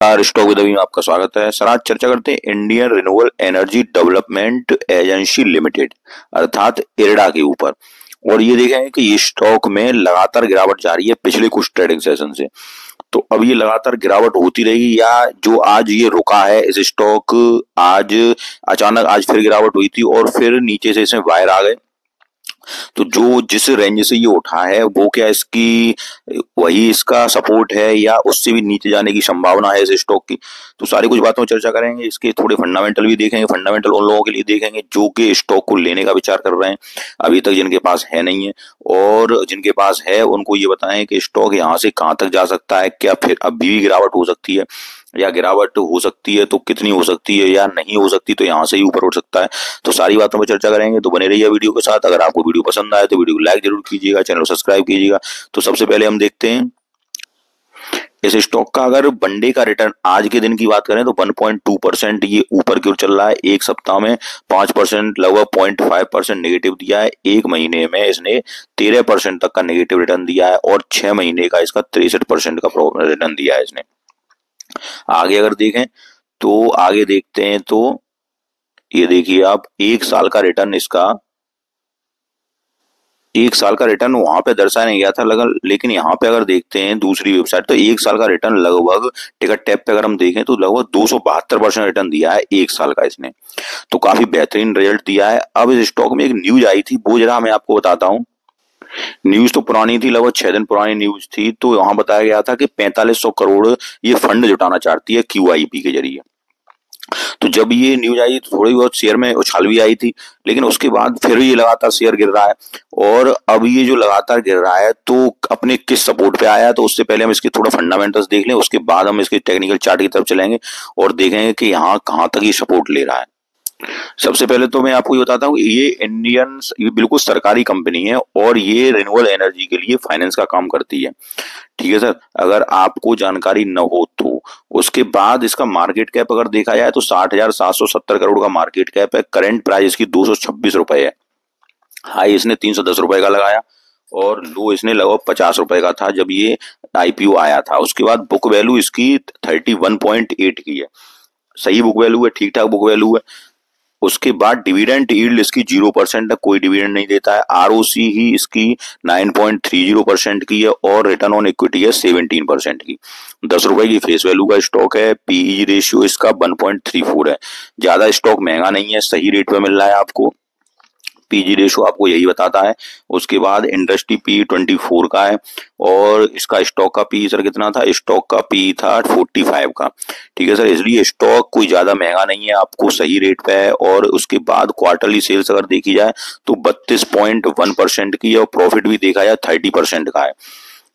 Stock with अभी में आपका स्वागत है सर। आज चर्चा करते हैं Indian renewable energy development agency limited अर्थात इरडा के ऊपर। और ये देखेंगे कि ये स्टॉक में लगातार गिरावट जारी है पिछले कुछ ट्रेडिंग सेशन से। तो अब ये लगातार गिरावट होती रहेगी या जो आज ये रुका है इस स्टॉक, आज अचानक आज फिर गिरावट हुई थी और फिर नीचे से इसमें बाहर आ गए। तो जो जिस रेंज से ये उठा है वो क्या इसकी वही इसका सपोर्ट है या उससे भी नीचे जाने की संभावना है इस स्टॉक की। तो सारी कुछ बातों में चर्चा करेंगे। इसके थोड़े फंडामेंटल भी देखेंगे। फंडामेंटल उन लोगों के लिए देखेंगे जो कि स्टॉक को लेने का विचार कर रहे हैं, अभी तक जिनके पास है नहीं है, और जिनके पास है उनको ये बताएं कि स्टॉक यहाँ से कहाँ तक जा सकता है, क्या फिर अभी भी गिरावट हो सकती है या गिरावट हो सकती है तो कितनी हो सकती है या नहीं हो सकती तो यहाँ से ही ऊपर उठ सकता है। तो सारी बातों पर चर्चा करेंगे, तो बने रहिए वीडियो के साथ। अगर आपको वीडियो पसंद आए तो वीडियो को लाइक जरूर कीजिएगा, चैनल को सब्सक्राइब कीजिएगा। तो सबसे पहले हम देखते हैं इस स्टॉक का अगर वनडे का रिटर्न आज के दिन की बात करें तो 1.2% ये ऊपर की ओर चल रहा है। एक सप्ताह में 5% लगभग 0.5% नेगेटिव दिया है। एक महीने में इसने 13% तक का नेगेटिव रिटर्न दिया है और 6 महीने का इसका 63% का रिटर्न दिया है इसने। आगे अगर देखें तो आगे देखते हैं तो ये देखिए आप एक साल का रिटर्न इसका, एक साल का रिटर्न वहां पे दर्शाया नहीं गया था लगा, लेकिन यहाँ पे अगर देखते हैं दूसरी वेबसाइट तो एक साल का रिटर्न लगभग टिकट टैप पे अगर हम देखें तो लगभग 272% रिटर्न दिया है एक साल का इसने। तो काफी बेहतरीन रिजल्ट दिया है। अब इस स्टॉक में एक न्यूज आई थी, वो जरा मैं आपको बताता हूँ। न्यूज तो पुरानी थी, लगभग 6 दिन पुरानी न्यूज थी। तो वहां बताया गया था कि 4500 करोड़ ये फंड जुटाना चाहती है QIP के जरिए। तो जब ये न्यूज आई तो थोड़ी बहुत शेयर में उछाल भी आई थी, लेकिन उसके बाद फिर ये लगातार शेयर गिर रहा है। और अब ये जो लगातार गिर रहा है तो अपने किस सपोर्ट पे आया, तो उससे पहले हम इसके थोड़ा फंडामेंटल्स देख लें, उसके बाद हम इसके टेक्निकल चार्ट की तरफ चलेंगे और देखेंगे कि यहाँ कहाँ तक ये सपोर्ट ले रहा है। सबसे पहले तो मैं आपको ये बताता हूँ, ये बिल्कुल सरकारी कंपनी है और ये रिन्यूएबल एनर्जी के लिए फाइनेंस का काम करती है। ठीक है सर, अगर आपको जानकारी न हो तो। उसके बाद इसका मार्केट कैप अगर देखा जाए तो 60,770 करोड़ का मार्केट कैप है। करंट प्राइस इसकी 226 रुपए है। हाई इसने 310 रुपए का लगाया और लो इसने लगभग 50 रुपए का था जब ये IPO आया था। उसके बाद बुक वैल्यू इसकी 31.8 की है। सही बुक वैल्यू है, ठीक ठाक बुक वैल्यू है। उसके बाद डिविडेंड यील्ड इसकी 0% है, कोई डिविडेंड नहीं देता है। ROC ही इसकी 9.30% की है और रिटर्न ऑन इक्विटी है 17% की। 10 रुपए की फेस वैल्यू का स्टॉक है। PE रेशियो इसका 1.34 है। ज्यादा स्टॉक महंगा नहीं है, सही रेट पे मिल रहा है आपको। PG रेशो आपको यही बताता है। उसके बाद इंडस्ट्री PE 24 का है और इसका स्टॉक का PE सर कितना था, स्टॉक का PE था 45 का। ठीक है सर, इसलिए स्टॉक कोई ज्यादा महंगा नहीं है, आपको सही रेट पे है। और उसके बाद क्वार्टरली सेल्स अगर देखी जाए तो 32.1% की है और प्रॉफिट भी देखा जाए 30% का है।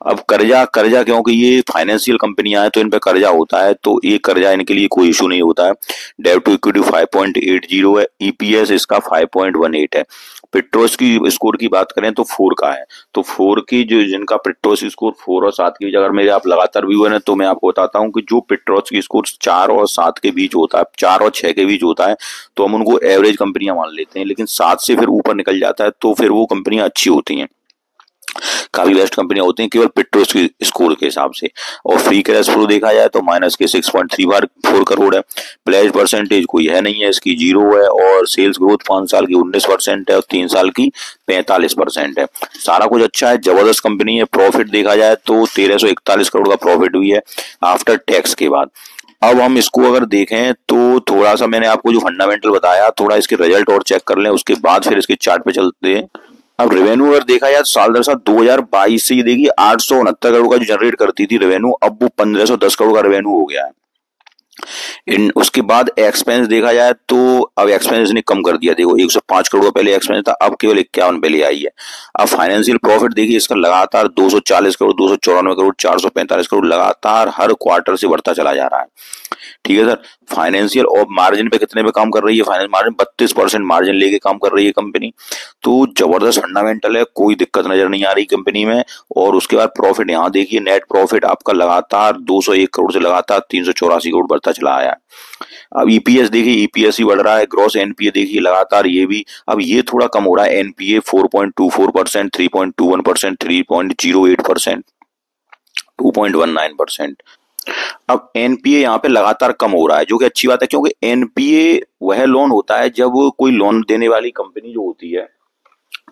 अब कर्जा कर्जा क्योंकि ये फाइनेंशियल कंपनियां हैं तो इन पे कर्जा होता है, तो ये कर्जा इनके लिए कोई इशू नहीं होता है। डेट टू इक्विटी 5.80 है। EPS इसका 5.18 है। पेट्रोस की स्कोर की बात करें तो 4 का है। तो 4 की जो जिनका पेट्रोस की स्कोर 4 और 7 की अगर मेरे आप लगातार व्यू है ना, तो मैं आपको बताता हूँ कि जो पेट्रोस की स्कोर 4 और 7 के बीच होता है, 4 और 6 के बीच होता है, तो हम उनको एवरेज कंपनियां मान लेते हैं। लेकिन 7 से फिर ऊपर निकल जाता है तो फिर वो कंपनियां अच्छी होती हैं, काफी बेस्ट कंपनियां होती हैं केवल पेट्रोस की स्कोर के हिसाब से। और फ्री कैश फ्लो देखा जाए तो माइनस के 6.34 करोड़ है। प्लेज परसेंटेज कोई है नहीं है, इसकी 0 है। और सेल्स ग्रोथ 5 साल की 19% है और 3 साल की 45% है। सारा कुछ अच्छा है, जबरदस्त कंपनी है। प्रॉफिट देखा जाए तो 1341 करोड़ का प्रॉफिट भी है आफ्टर टैक्स के बाद। अब हम इसको अगर देखें तो थोड़ा सा मैंने आपको जो फंडामेंटल बताया, थोड़ा इसके रिजल्ट और चेक कर लें, उसके बाद फिर इसके चार्ट पे चलते हैं। अब रेवेन्यू अगर देखा जाए तो साल दर साल 2022 से ये देखिए 869 करोड़ का जो जनरेट करती थी रेवेन्यू, अब वो 1510 करोड़ का रेवेन्यू हो गया है। उसके बाद एक्सपेंस देखा जाए तो अब एक्सपेंस ने कम कर दिया। देखो 105 करोड़ पहले एक्सपेंस था, अब केवल 51 पहले आई है। अब फाइनेंशियल प्रॉफिट देखिए इसका लगातार 240 करोड़, 294 करोड़, 445 करोड़ लगातार हर क्वार्टर से बढ़ता चला जा रहा है। ठीक है सर, फाइनेंशियल और मार्जिन पे कितने पे काम कर रही है, फाइनेंस मार्जिन 32% मार्जिन लेके काम कर रही है कंपनी। तो जबरदस्त फंडामेंटल है, कोई दिक्कत नजर नहीं आ रही कंपनी में। और उसके बाद प्रॉफिट यहाँ देखिए, नेट प्रॉफिट आपका लगातार 201 करोड़ से लगातार 384 करोड़ बढ़ता चला आया है। अब EPS देखिए, EPS ही बढ़ रहा है। ग्रॉस NPA देखिए लगातार ये भी, अब ये थोड़ा कम हो रहा है। NPA 4.24%, 3.21%, 3.08%, 2.19%। अब एनपीए यहाँ पे लगातार कम हो रहा है, जो कि अच्छी बात है, क्योंकि एनपीए वह लोन होता है जब कोई लोन देने वाली कंपनी जो होती है,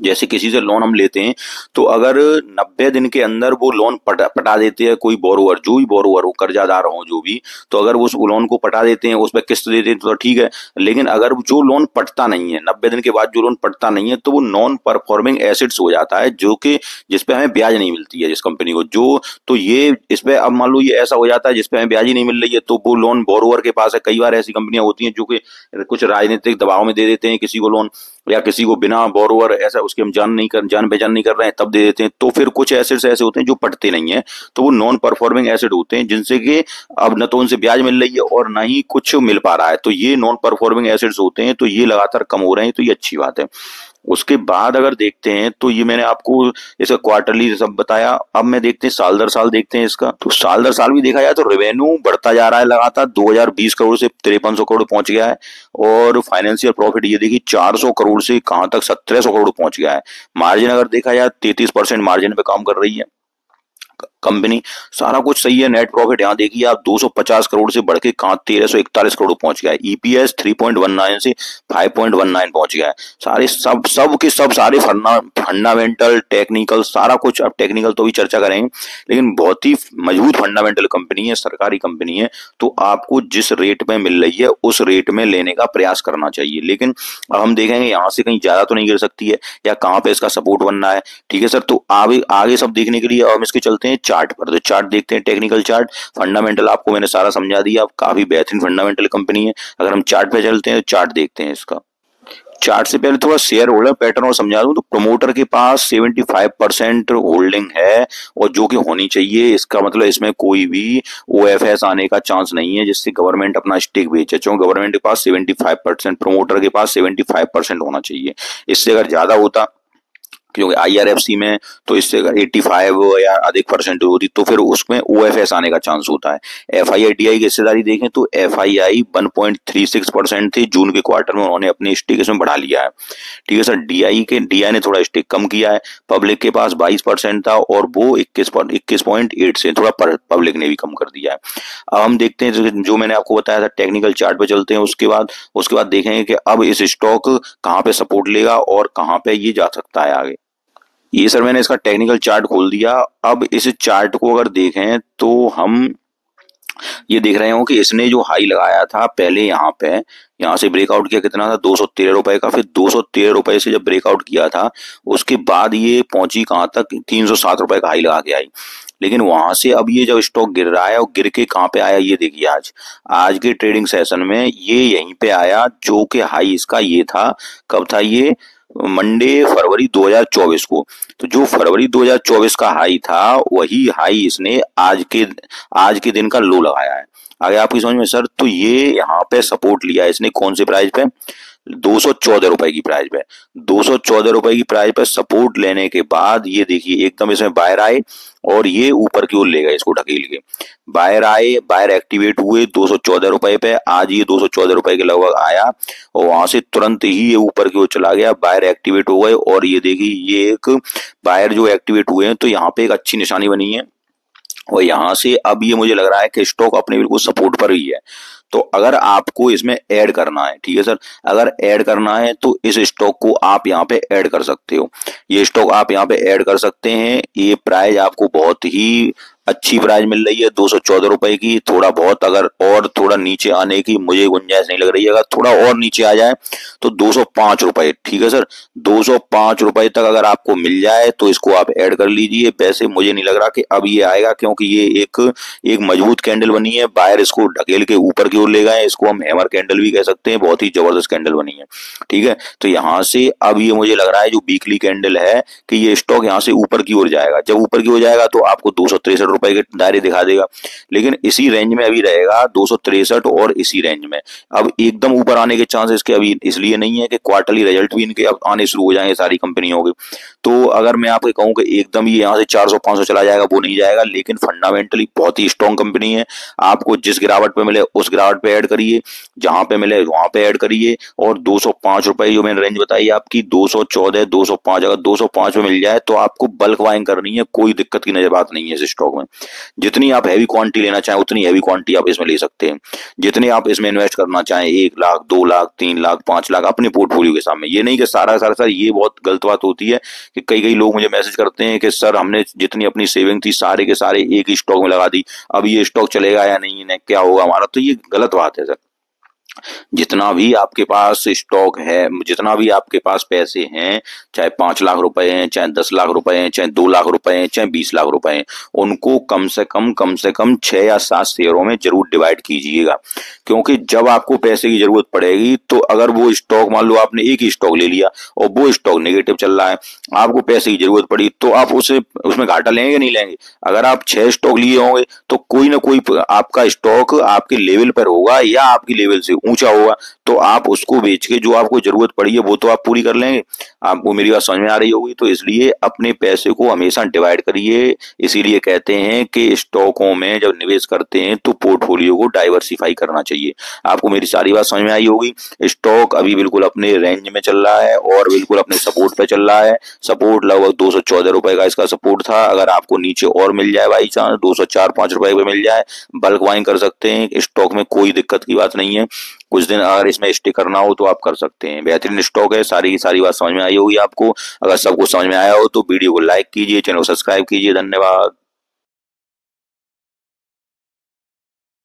जैसे किसी से लोन हम लेते हैं, तो अगर 90 दिन के अंदर वो लोन पटा देते हैं, कोई बोरोवर, जो भी बोरोवर हो, कर्जादार हो जो भी, तो अगर वो उस लोन को पटा देते हैं, उस पर किस्त देते हैं तो ठीक है। लेकिन अगर जो लोन पटता नहीं है, 90 दिन के बाद जो लोन पटता नहीं है, तो वो नॉन परफॉर्मिंग एसेट्स हो जाता है, जो कि जिसपे हमें ब्याज नहीं मिलती है जिस कंपनी को, जो तो ये इस पे अब मान लो ये ऐसा हो जाता है जिसपे हमें ब्याज ही नहीं मिल रही है, तो वो लोन बोरोवर के पास है। कई बार ऐसी कंपनियां होती हैं जो कि कुछ राजनीतिक दबाव में दे देते हैं किसी को लोन, या किसी को बिना बोरोवर ऐसा उसके हम जान पहचान नहीं कर रहे हैं तब दे देते हैं। तो फिर कुछ एसेट्स ऐसे होते हैं जो पटते नहीं है, तो वो नॉन परफॉर्मिंग एसेट होते हैं, जिनसे कि अब न तो उनसे ब्याज मिल रही है और ना ही कुछ मिल पा रहा है। तो ये नॉन परफॉर्मिंग एसेट्स होते हैं, तो ये लगातार कम हो रहे हैं, तो ये अच्छी बात है। उसके बाद अगर देखते हैं तो ये मैंने आपको इसका क्वार्टरली सब बताया। अब मैं देखते हैं साल दर साल देखते हैं इसका, तो साल दर साल भी देखा जाए तो रेवेन्यू बढ़ता जा रहा है लगातार, 2020 करोड़ से 5300 करोड़ पहुंच गया है। और फाइनेंशियल प्रॉफिट ये देखिए 400 करोड़ से कहां तक 1700 करोड़ पहुंच गया है। मार्जिन अगर देखा जाए 33% मार्जिन पे काम कर रही है कंपनी, सारा कुछ सही है। नेट प्रॉफिट यहाँ देखिए आप 250 करोड़ से बढ़ के कहां 1341 करोड़ पहुंच गया है। ईपीएस 3.19 से 5.19 पहुंच गया है। सारे सब के सब सारे फंडामेंटल टेक्निकल सारा कुछ, अब टेक्निकल तो भी चर्चा करेंगे, लेकिन बहुत ही मजबूत फंडामेंटल कंपनी है, सरकारी कंपनी है। तो आपको जिस रेट में मिल रही है उस रेट में लेने का प्रयास करना चाहिए। लेकिन अब हम देखेंगे यहाँ से कहीं ज्यादा तो नहीं गिर सकती है, या कहाँ पे इसका सपोर्ट बनना है। ठीक है सर, तो आगे आगे सब देखने के लिए अब हम इसके चलते हैं चार्ट पर। तो चार्ट देखते हैं, टेक्निकल चार्ट। फंडामेंटल आपको मैंने सारा समझा दिया, अब काफी बेहतरीन फंडामेंटल कंपनी है। अगर हम चार्ट पे चलते हैं तो चार्ट देखते हैं इसका। चार्ट से पहले थोड़ा शेयर होल्डर पैटर्न और समझा दूं, तो प्रमोटर के पास 75% होल्डिंग है, और जो कि होनी चाहिए। इसका मतलब इसमें कोई भी ओएफएस आने का चांस नहीं है जिससे गवर्नमेंट अपना स्टेक बेचे। क्योंकि गवर्नमेंट के पास 75%, प्रमोटर के पास 75% होना चाहिए। इससे अगर ज्यादा होता, क्योंकि आईआरएफसी में तो इससे अगर 85 या अधिक परसेंट होती तो फिर उसमें ओएफएस आने का चांस होता है। एफआईआई की हिस्सेदारी देखें तो एफआईआई 1.36% थी जून के क्वार्टर में, उन्होंने अपनी स्टेक इसमें बढ़ा लिया है। ठीक है सर, डीआई ने थोड़ा स्टेक कम किया है। पब्लिक के पास 22% था और वो 21.8 से थोड़ा पब्लिक ने भी कम कर दिया है। अब हम देखते हैं जो मैंने आपको बताया था, टेक्निकल चार्ट पे चलते हैं। उसके बाद देखेंगे कि अब इस स्टॉक कहाँ पे सपोर्ट लेगा और कहाँ पे ये जा सकता है आगे। ये सर मैंने इसका टेक्निकल चार्ट खोल दिया। अब इस चार्ट को अगर देखें तो हम ये देख रहे हो कि इसने जो हाई लगाया था पहले यहाँ से ब्रेकआउट किया, कितना था 213 रुपए का। फिर 213 रुपए से जब ब्रेकआउट किया था उसके बाद ये पहुंची कहां तक, 307 रुपए का हाई लगा के आई। लेकिन वहां से अब ये जब स्टॉक गिर रहा है और गिर के कहां पे आया ये देखिए, आज के ट्रेडिंग सेशन में ये यहीं पे आया, जो कि हाई इसका ये था। कब था ये? मंडे फरवरी 2024 को। तो जो फरवरी 2024 का हाई था वही हाई इसने आज के दिन का लो लगाया है। आगे आपकी समझ में सर, तो ये यहाँ पे सपोर्ट लिया है इसने कौन से प्राइस पे? 214 रुपए की प्राइस पे। 214 रुपए की प्राइस पे सपोर्ट लेने के बाद ये देखिए एकदम इसमें बायर आए और ये ऊपर की ओर ले गए इसको ढकेल के। बायर आए, बायर एक्टिवेट हुए 214 रुपए पे। आज ये 214 रुपए के लगभग आया और वहां से तुरंत ही ये ऊपर की ओर चला गया। बायर एक्टिवेट हो गए और ये देखिए ये एक बायर जो एक्टिवेट हुए हैं, तो यहाँ पे एक अच्छी निशानी बनी है। और यहां से अब ये मुझे लग रहा है कि स्टॉक अपने बिल्कुल सपोर्ट पर ही है। तो अगर आपको इसमें ऐड करना है, ठीक है सर, अगर ऐड करना है तो इस स्टॉक को आप यहाँ पे ऐड कर सकते हो। ये स्टॉक आप यहाँ पे ऐड कर सकते हैं। ये प्राइस आपको बहुत ही अच्छी प्राइस मिल रही है 214 रुपए की। थोड़ा बहुत अगर और थोड़ा नीचे आने की मुझे गुंजाइश नहीं लग रही है। अगर थोड़ा और नीचे आ जाए तो 205 रुपए, ठीक है सर, 205 रुपए तक अगर आपको मिल जाए तो इसको आप ऐड कर लीजिए। वैसे मुझे नहीं लग रहा कि अब ये आएगा, क्योंकि ये एक मजबूत कैंडल बनी है। बायर इसको ढकेल के ऊपर की ओर ले गए, इसको हम हैमर कैंडल भी कह सकते हैं। बहुत ही जबरदस्त कैंडल बनी है, ठीक है। तो यहाँ से अब ये मुझे लग रहा है जो वीकली कैंडल है कि ये स्टॉक यहाँ से ऊपर की ओर जाएगा। जब ऊपर की ओर जाएगा तो आपको 263 रुपए के दायरे दिखा देगा, लेकिन इसी रेंज में अभी रहेगा 263 और इसी रेंज में। अब एकदम ऊपर आने के चांस इसके अभी इसलिए नहीं है कि क्वार्टरली रिजल्ट भी इनके अब आने शुरू हो जाएंगे सारी कंपनियों के। तो अगर मैं आपको कहूं कि एकदम ही यहाँ से 400-500 चला जाएगा वो नहीं जाएगा, लेकिन फंडामेंटली बहुत ही स्ट्रॉन्ग कंपनी है। आपको जिस गिरावट पे मिले उस गिरावट पे ऐड करिए, जहां पे मिले वहां पे ऐड करिए। और 205 रुपए जो मैंने रेंज बताई आपकी 214 205, अगर 205 में मिल जाए तो आपको बल्क बाइंग करनी है, कोई दिक्कत की नजर बात नहीं है इस स्टॉक में। में। जितनी आप हैवी क्वांटिटी लेना चाहें उतनी हैवी क्वांटिटी आप इसमें ले सकते हैं। जितने आप इसमें इन्वेस्ट करना चाहें 1 लाख 2 लाख 3 लाख 5 लाख अपने पोर्टफोलियो के सामने, ये नहीं कि सारा सारा सर, ये बहुत गलत बात होती है कि कई कई लोग मुझे मैसेज करते हैं कि सर हमने जितनी अपनी सेविंग थी सारे के सारे एक ही स्टॉक में लगा दी, अब ये स्टॉक चलेगा या नहीं, क्या होगा हमारा, तो ये गलत बात है सर। जितना भी आपके पास स्टॉक है, जितना भी आपके पास पैसे हैं, चाहे 5 लाख रुपए हैं, चाहे 10 लाख रुपए हैं, चाहे 2 लाख रुपए हैं, चाहे 20 लाख रुपए हैं, उनको कम से कम 6 या 7 शेयरों में जरूर डिवाइड कीजिएगा। क्योंकि जब आपको पैसे की जरूरत पड़ेगी तो अगर वो स्टॉक, मान लो आपने एक ही स्टॉक ले लिया और वो स्टॉक नेगेटिव चल रहा है, आपको पैसे की जरूरत पड़ी तो आप उसे उसमें घाटा लेंगे या नहीं लेंगे। अगर आप 6 स्टॉक लिए होंगे तो कोई ना कोई आपका स्टॉक आपके लेवल पर होगा या आपकी लेवल से ऊंचा होगा, तो आप उसको बेच के जो आपको जरूरत पड़ी है वो तो आप पूरी कर लेंगे। आपको मेरी बात समझ में आ रही होगी। तो इसलिए अपने पैसे को हमेशा डिवाइड करिए। इसीलिए कहते हैं कि स्टॉकों में जब निवेश करते हैं तो पोर्टफोलियो को डाइवर्सिफाई करना चाहिए। आपको मेरी सारी बात समझ में आई होगी। स्टॉक अभी बिल्कुल अपने रेंज में चल रहा है और बिल्कुल अपने सपोर्ट पे चल रहा है। सपोर्ट लगभग 214 रुपए का इसका सपोर्ट था। अगर आपको नीचे और मिल जाए बाई चांस 204-5 रुपए पे मिल जाए, बल्क बाइंग कर सकते हैं। स्टॉक में कोई दिक्कत की बात नहीं है। कुछ दिन अगर इसमें स्टे करना हो तो आप कर सकते हैं। बेहतरीन स्टॉक है। सारी की सारी बात समझ में आई होगी आपको। अगर सब कुछ समझ में आया हो तो वीडियो को लाइक कीजिए, चैनल को सब्सक्राइब कीजिए। धन्यवाद।